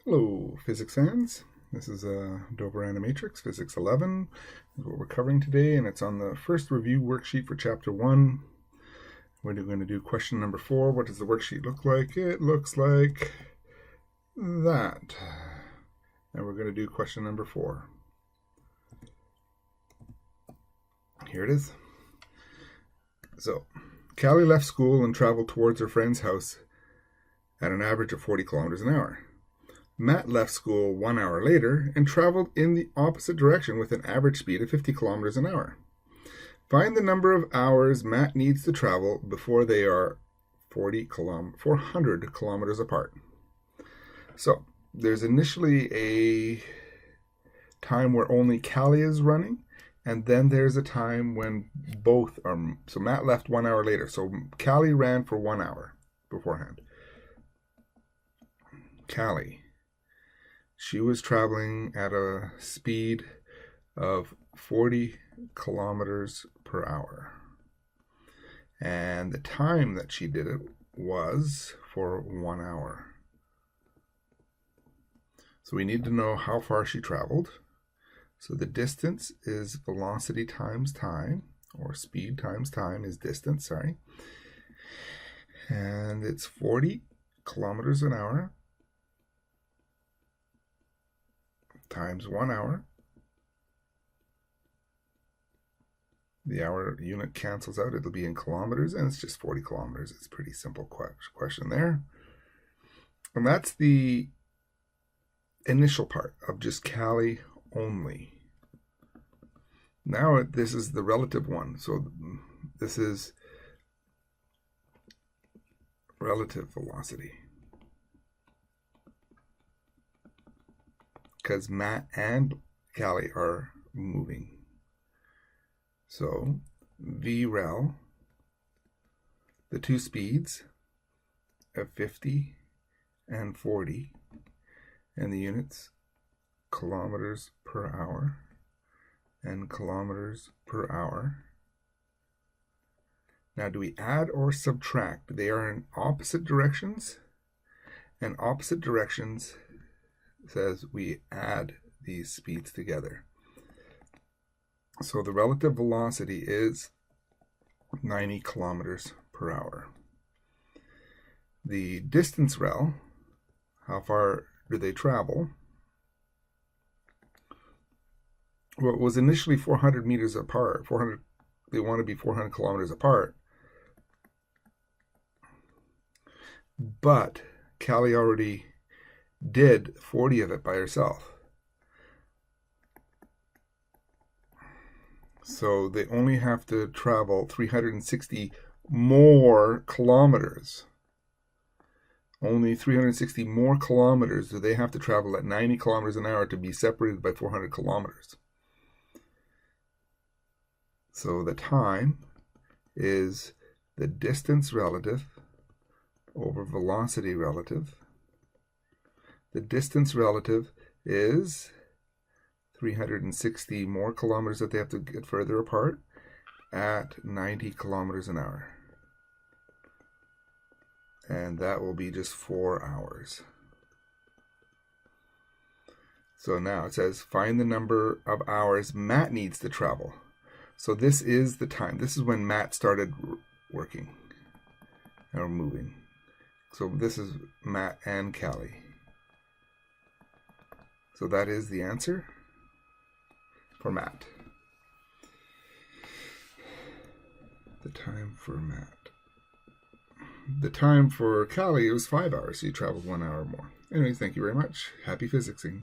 Hello, physics fans. This is Dover Animatrix, Physics 11 is what we're covering today, and it's on the first review worksheet for Chapter 1. We're going to do question number 4. What does the worksheet look like? It looks like that. And we're going to do question number 4. Here it is. So, Callie left school and traveled towards her friend's house at an average of 40 kilometers an hour. Matt left school 1 hour later and traveled in the opposite direction with an average speed of 50 kilometers an hour. Find the number of hours Matt needs to travel before they are 400 kilometers apart. So there's initially a time where only Callie is running, and then there's a time when both are. So Matt left 1 hour later. So Callie ran for 1 hour beforehand. Callie. She was traveling at a speed of 40 kilometers per hour. And the time that she did it was for 1 hour. So we need to know how far she traveled. So the distance is velocity times time, or speed times time is distance, sorry. And it's 40 kilometers an hour times 1 hour. The hour unit cancels out. It'll be in kilometers, and it's just 40 kilometers. It's a pretty simple question there. And that's the initial part of just Callie only. Now this is the relative one. So this is relative velocity, because Matt and Callie are moving. So VREL, the two speeds of 50 and 40, and the units kilometers per hour and kilometers per hour. Now, do we add or subtract? They are in opposite directions, and opposite directions says we add these speeds together. So the relative velocity is 90 kilometers per hour. The distance rel, how far do they travel? Well, it was initially 400 meters apart. They want to be 400 kilometers apart. But Callie already did 40 of it by herself. So they only have to travel 360 more kilometers. Only 360 more kilometers do they have to travel at 90 kilometers an hour to be separated by 400 kilometers. So the time is the distance relative over velocity relative. The distance relative is 360 more kilometers that they have to get further apart at 90 kilometers an hour. And that will be just 4 hours. So now it says, find the number of hours Matt needs to travel. So this is the time. This is when Matt started working or moving. So this is Matt and Callie. So that is the answer for Matt. The time for Matt. The time for Callie was 5 hours, so you traveled 1 hour more. Anyway, thank you very much. Happy physicsing.